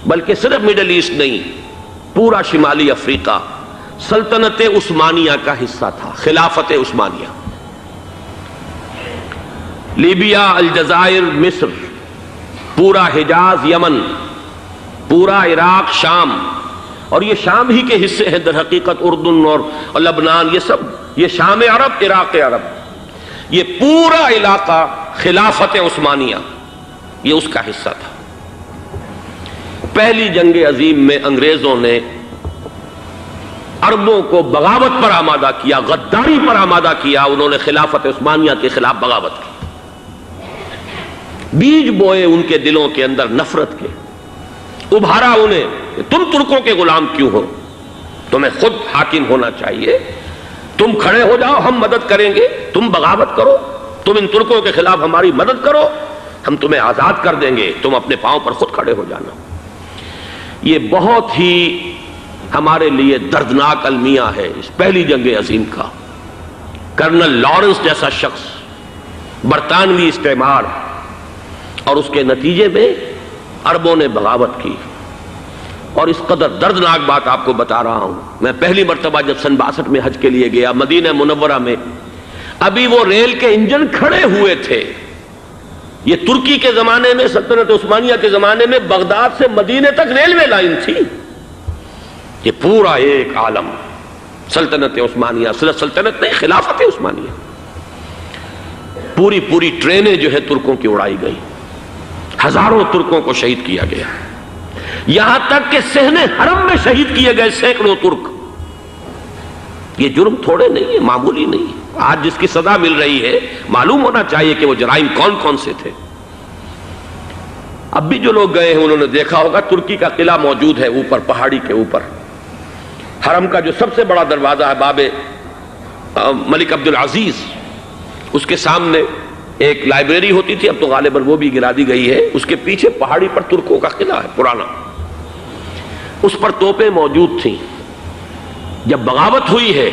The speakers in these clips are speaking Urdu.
بلکہ صرف مڈل ایسٹ نہیں، پورا شمالی افریقہ سلطنت عثمانیہ کا حصہ تھا، خلافت عثمانیہ۔ لیبیا، الجزائر، مصر، پورا حجاز، یمن، پورا عراق، شام، اور یہ شام ہی کے حصے ہیں در حقیقت اردن اور لبنان، یہ سب، یہ شام عرب، عراق عرب، یہ پورا علاقہ خلافت عثمانیہ یہ اس کا حصہ تھا۔ پہلی جنگ عظیم میں انگریزوں نے عربوں کو بغاوت پر آمادہ کیا، غداری پر آمادہ کیا، انہوں نے خلافت عثمانیہ کے خلاف بغاوت کی، بیج بوئے ان کے دلوں کے اندر نفرت کے، ابھارا انہیں کہ تم ترکوں کے غلام کیوں ہو، تمہیں خود حاکم ہونا چاہیے، تم کھڑے ہو جاؤ، ہم مدد کریں گے، تم بغاوت کرو، تم ان ترکوں کے خلاف ہماری مدد کرو، ہم تمہیں آزاد کر دیں گے، تم اپنے پاؤں پر خود کھڑے ہو جانا۔ یہ بہت ہی ہمارے لیے دردناک المیہ ہے اس پہلی جنگ عظیم کا۔ کرنل لارنس جیسا شخص، برطانوی استعمار، اور اس کے نتیجے میں عربوں نے بغاوت کی۔ اور اس قدر دردناک بات آپ کو بتا رہا ہوں، میں پہلی مرتبہ جب سن 62 میں حج کے لیے گیا مدینہ منورہ میں، ابھی وہ ریل کے انجن کھڑے ہوئے تھے۔ یہ ترکی کے زمانے میں، سلطنت عثمانیہ کے زمانے میں بغداد سے مدینے تک ریلوے لائن تھی۔ یہ پورا ایک عالم سلطنت عثمانیہ، صرف سلطنت نہیں، خلافت عثمانیہ، پوری ٹرینیں جو ہے ترکوں کی اڑائی گئی، ہزاروں ترکوں کو شہید کیا گیا، یہاں تک کہ صحن حرم میں شہید کیے گئے سینکڑوں ترک۔ یہ جرم تھوڑے نہیں ہے، معمولی نہیں ہے۔ آج جس کی سزا مل رہی ہے، معلوم ہونا چاہیے کہ وہ جرائم کون کون سے تھے۔ اب بھی جو لوگ گئے ہیں انہوں نے دیکھا ہوگا، ترکی کا قلعہ موجود ہے اوپر پہاڑی کے اوپر، حرم کا جو سب سے بڑا دروازہ ہے باب ملک عبدالعزیز، اس کے سامنے ایک لائبریری ہوتی تھی، اب تو غالباً وہ بھی گرا دی گئی ہے، اس کے پیچھے پہاڑی پر ترکوں کا قلعہ ہے پرانا، اس پر توپیں موجود تھیں۔ جب بغاوت ہوئی ہے،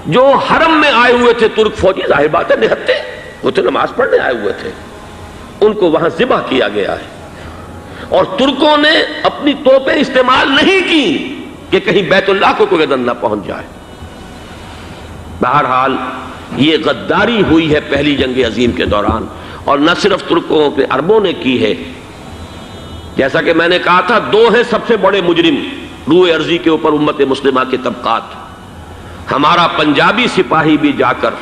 جو حرم میں آئے ہوئے تھے ترک فوجی، ظاہر بات ہے نہتے، وہ تو نماز پڑھنے آئے ہوئے تھے، ان کو وہاں ذبح کیا گیا ہے، اور ترکوں نے اپنی توپیں استعمال نہیں کی کہ کہیں بیت اللہ کو کوئی گدن نہ پہنچ جائے۔ بہرحال یہ غداری ہوئی ہے پہلی جنگ عظیم کے دوران، اور نہ صرف ترکوں پہ عربوں نے کی ہے۔ جیسا کہ میں نے کہا تھا، دو ہیں سب سے بڑے مجرم روئے ارضی کے اوپر امت مسلمہ کے طبقات۔ ہمارا پنجابی سپاہی بھی جا کر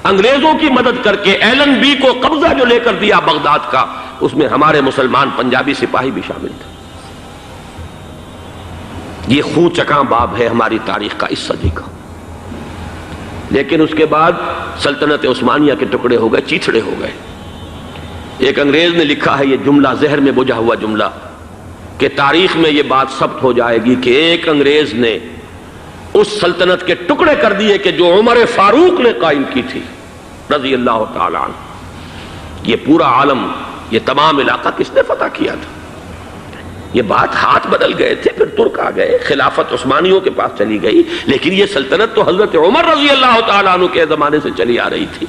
انگریزوں کی مدد کر کے ایلن بی کو قبضہ جو لے کر دیا بغداد کا، اس میں ہمارے مسلمان پنجابی سپاہی بھی شامل تھے۔ یہ خون چکاں باب ہے ہماری تاریخ کا اس صدی کا۔ لیکن اس کے بعد سلطنت عثمانیہ کے ٹکڑے ہو گئے، چیتھڑے ہو گئے۔ ایک انگریز نے لکھا ہے یہ جملہ، زہر میں بجھا ہوا جملہ، کہ تاریخ میں یہ بات ثبت ہو جائے گی کہ ایک انگریز نے اس سلطنت کے ٹکڑے کر دیے کہ جو عمر فاروق نے قائم کی تھی رضی اللہ تعالی عنہ۔ یہ پورا عالم، یہ تمام علاقہ کس نے فتح کیا تھا؟ یہ بات ہاتھ بدل گئے تھے، پھر ترک آ گئے، خلافت عثمانیوں کے پاس چلی گئی، لیکن یہ سلطنت تو حضرت عمر رضی اللہ تعالیٰ عنہ کے زمانے سے چلی آ رہی تھی۔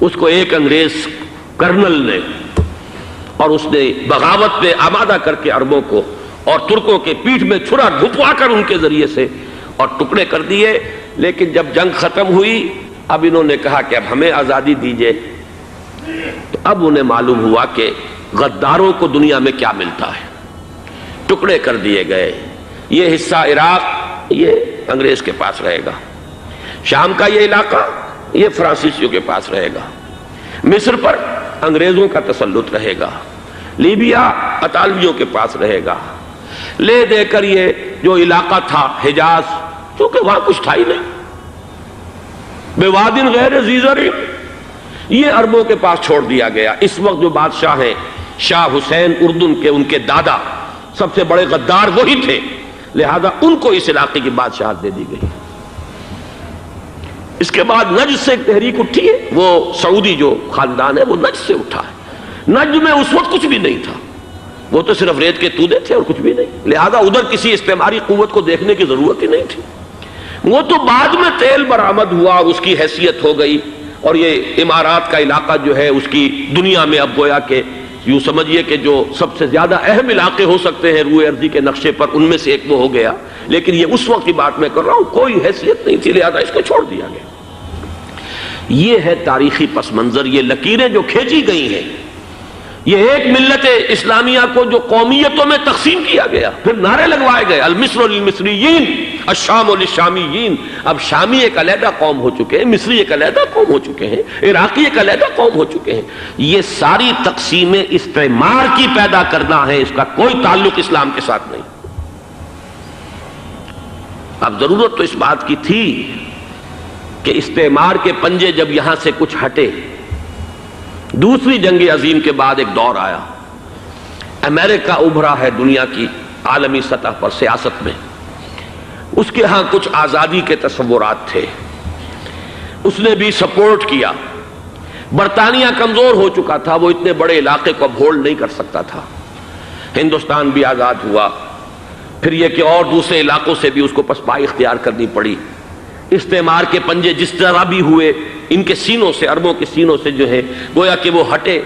اس کو ایک انگریز کرنل نے، اور اس نے بغاوت پہ آمادہ کر کے عربوں کو اور ترکوں کے پیٹھ میں چھرا ڈھپوا کر ان کے ذریعے سے اور ٹکڑے کر دیے۔ لیکن جب جنگ ختم ہوئی، اب انہوں نے کہا کہ اب ہمیں آزادی دیجئے، تو اب انہیں معلوم ہوا کہ غداروں کو دنیا میں کیا ملتا ہے۔ ٹکڑے کر دیے گئے۔ یہ حصہ عراق یہ انگریز کے پاس رہے گا، شام کا یہ علاقہ یہ فرانسیسیوں کے پاس رہے گا، مصر پر انگریزوں کا تسلط رہے گا، لیبیا اطالویوں کے پاس رہے گا۔ لے دے کر یہ جو علاقہ تھا حجاز، چونکہ وہاں کچھ تھا ہی نہیں، بوادٍ غیر ذی زرع، یہ عربوں کے پاس چھوڑ دیا گیا۔ اس وقت جو بادشاہ ہیں شاہ حسین اردن کے، ان کے دادا سب سے بڑے غدار وہی تھے، لہذا ان کو اس علاقے کی بادشاہت دے دی گئی۔ اس کے بعد نجد سے ایک تحریک اٹھی ہے، وہ سعودی جو خاندان ہے وہ نجد سے اٹھا ہے۔ نجد میں اس وقت کچھ بھی نہیں تھا، وہ تو صرف ریت کے تودے تھے اور کچھ بھی نہیں، لہذا ادھر کسی استعماری قوت کو دیکھنے کی ضرورت ہی نہیں تھی۔ وہ تو بعد میں تیل برآمد ہوا، اس کی حیثیت ہو گئی، اور یہ امارات کا علاقہ جو ہے اس کی دنیا میں اب گویا کہ یوں سمجھیے کہ جو سب سے زیادہ اہم علاقے ہو سکتے ہیں روئے ارضی کے نقشے پر، ان میں سے ایک وہ ہو گیا، لیکن یہ اس وقت کی بات میں کر رہا ہوں، کوئی حیثیت نہیں تھی، لہذا اس کو چھوڑ دیا گیا۔ یہ ہے تاریخی پس منظر، یہ لکیریں جو کھینچی گئی ہیں، یہ ایک ملت اسلامیہ کو جو قومیتوں میں تقسیم کیا گیا، پھر نعرے لگوائے گئے المصر للمصریین الشام للشامیین۔ اب شامی ایک علیحدہ قوم ہو چکے ہیں، مصری ایک علیحدہ قوم ہو چکے ہیں، عراقی ایک علیحدہ قوم ہو چکے ہیں۔ یہ ساری تقسیمیں استعمار کی پیدا کرنا ہے، اس کا کوئی تعلق اسلام کے ساتھ نہیں۔ اب ضرورت تو اس بات کی تھی کہ استعمار کے پنجے جب یہاں سے کچھ ہٹے، دوسری جنگ عظیم کے بعد ایک دور آیا، امریکہ ابھرا ہے دنیا کی عالمی سطح پر سیاست میں، اس کے ہاں کچھ آزادی کے تصورات تھے، اس نے بھی سپورٹ کیا۔ برطانیہ کمزور ہو چکا تھا، وہ اتنے بڑے علاقے کو اب ہولڈ نہیں کر سکتا تھا۔ ہندوستان بھی آزاد ہوا، پھر یہ کہ اور دوسرے علاقوں سے بھی اس کو پسپائی اختیار کرنی پڑی۔ استعمار کے پنجے جس طرح بھی ہوئے، ان کے سینوں سے، عربوں کے سینوں سے جو ہے گویا کہ وہ ہٹے،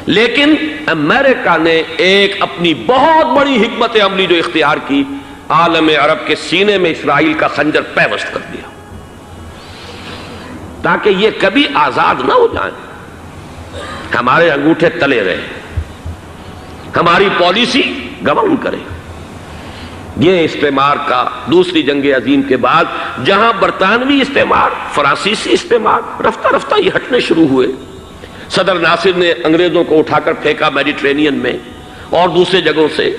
لیکن امریکہ نے ایک اپنی بہت بڑی حکمت عملی جو اختیار کی، عالم عرب کے سینے میں اسرائیل کا خنجر پیوست کر دیا، تاکہ یہ کبھی آزاد نہ ہو جائیں، ہمارے انگوٹھے تلے رہے، ہماری پالیسی گورن کرے۔ یہ استعمار کا دوسری جنگ عظیم کے بعد، جہاں برطانوی استعمار، فرانسیسی استعمار رفتہ رفتہ یہ ہٹنے شروع ہوئے۔ صدر ناصر نے انگریزوں کو اٹھا کر پھینکا میڈیٹرینین میں اور دوسرے جگہوں سے،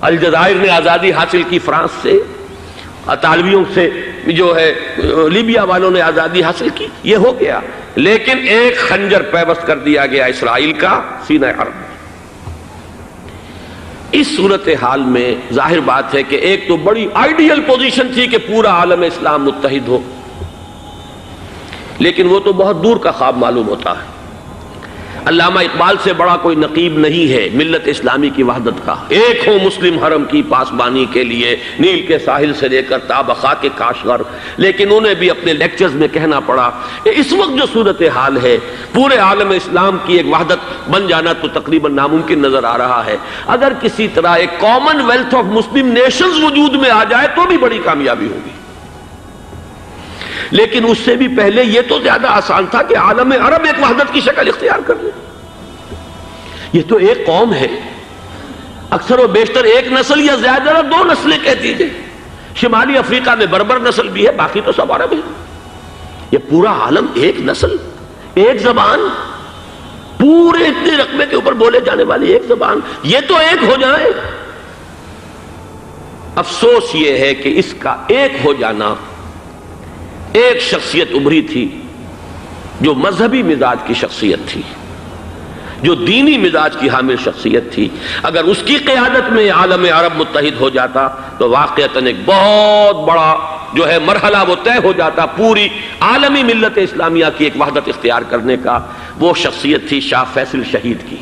الجزائر نے آزادی حاصل کی فرانس سے، اطالویوں سے جو ہے لیبیا والوں نے آزادی حاصل کی، یہ ہو گیا، لیکن ایک خنجر پیوست کر دیا گیا اسرائیل کا سینہ عرب۔ اس صورتحال میں ظاہر بات ہے کہ ایک تو بڑی آئیڈیل پوزیشن تھی کہ پورا عالم اسلام متحد ہو، لیکن وہ تو بہت دور کا خواب معلوم ہوتا ہے۔ علامہ اقبال سے بڑا کوئی نقیب نہیں ہے ملت اسلامی کی وحدت کا، ایک ہو مسلم حرم کی پاسبانی کے لیے نیل کے ساحل سے لے کر تا بخا کے کاشغر، لیکن انہیں بھی اپنے لیکچرز میں کہنا پڑا کہ اس وقت جو صورتحال ہے، پورے عالم اسلام کی ایک وحدت بن جانا تو تقریباً ناممکن نظر آ رہا ہے۔ اگر کسی طرح ایک common wealth of Muslim nations وجود میں آ جائے تو بھی بڑی کامیابی ہوگی، لیکن اس سے بھی پہلے یہ تو زیادہ آسان تھا کہ عالم عرب ایک وحدت کی شکل اختیار کر لے۔ یہ تو ایک قوم ہے، اکثر و بیشتر ایک نسل یا زیادہ دو نسلیں کہہ دیجئے، شمالی افریقہ میں بربر نسل بھی ہے، باقی تو سب عرب ہے۔ یہ پورا عالم ایک نسل، ایک زبان، پورے اتنے رقبے کے اوپر بولے جانے والی ایک زبان، یہ تو ایک ہو جائے۔ افسوس یہ ہے کہ اس کا ایک ہو جانا، ایک شخصیت ابھری تھی جو مذہبی مزاج کی شخصیت تھی، جو دینی مزاج کی حامل شخصیت تھی، اگر اس کی قیادت میں عالم عرب متحد ہو جاتا تو واقعتاً ایک بہت بڑا جو ہے مرحلہ وہ طے ہو جاتا پوری عالمی ملت اسلامیہ کی ایک وحدت اختیار کرنے کا۔ وہ شخصیت تھی شاہ فیصل شہید کی،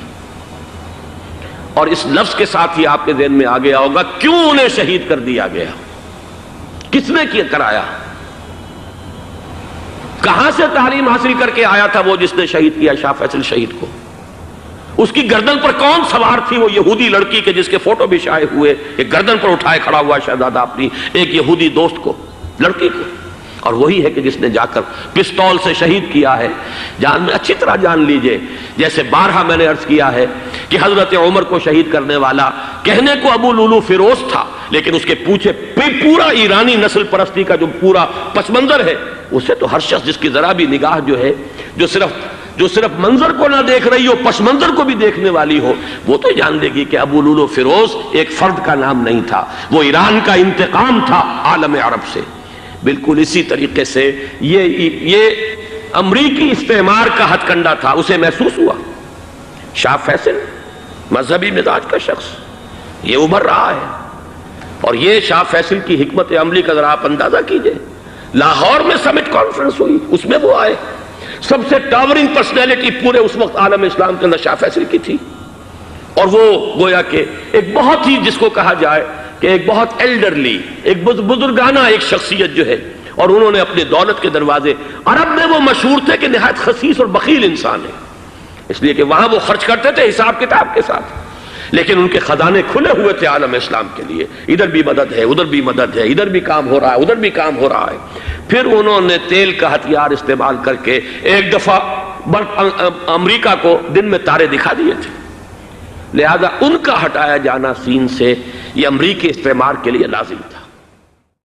اور اس لفظ کے ساتھ ہی آپ کے ذہن میں آ گیا ہوگا کیوں انہیں شہید کر دیا گیا، کس نے کیا کرایا، کہاں سے تعلیم حاصل کر کے آیا تھا وہ جس نے شہید کیا شاہ فیصل شہید کو، اس کی گردن پر کون سوار تھی، وہ یہودی لڑکی کے جس کے فوٹو بھی شائع ہوئے، ایک گردن پر اٹھائے کھڑا ہوا شہزادہ اپنی ایک یہودی دوست کو، لڑکی کو، اور وہی ہے کہ جس نے جا کر پستول سے شہید کیا ہے۔ جان میں اچھی طرح جان لیجئے، جیسے بارہا میں نے عرض کیا ہے کہ حضرت عمر کو شہید کرنے والا کہنے کو ابو لولو فیروز تھا، لیکن اس کے پیچھے پورا ایرانی نسل پرستی کا جو پورا پس منظر ہے، اسے تو ہر شخص جس کی ذرا بھی نگاہ جو ہے جو صرف منظر کو نہ دیکھ رہی ہو، پس منظر کو بھی دیکھنے والی ہو، وہ تو جان لے گی کہ ابو لولو فیروز ایک فرد کا نام نہیں تھا، وہ ایران کا انتقام تھا عالم عرب سے۔ بالکل اسی طریقے سے یہ امریکی استعمار کا ہتھ کنڈا تھا، اسے محسوس ہوا۔ شاہ فیصل مذہبی مزاج کا شخص، یہ ابھر رہا ہے، اور یہ شاہ فیصل کی حکمت عملی کا ذرا آپ اندازہ کیجئے۔ لاہور میں سمٹ کانفرنس ہوئی، اس میں وہ آئے، سب سے ٹاورنگ پرسنالٹی پورے اس وقت عالم اسلام کے اندر شاہ فیصل کی تھی، اور وہ گویا کہ ایک بہت ہی جس کو کہا جائے کہ ایک بہت ایلڈرلی، ایک بزرگانہ ایک شخصیت جو ہے، اور انہوں نے اپنے دولت کے دروازے، عرب میں وہ مشہور تھے کہ نہایت خسیس اور بخیل انسان ہے، اس لیے کہ وہاں وہ خرچ کرتے تھے حساب کتاب کے ساتھ، لیکن ان کے خزانے کھلے ہوئے تھے عالم اسلام کے لیے، ادھر بھی مدد ہے، ادھر بھی مدد ہے، ادھر بھی کام ہو رہا ہے، ادھر بھی کام ہو رہا ہے۔ پھر انہوں نے تیل کا ہتھیار استعمال کر کے ایک دفعہ امریکہ کو دن میں تارے دکھا دیے تھے، لہذا ان کا ہٹایا جانا سین سے یہ امریکی استعمار کے لیے لازم تھا۔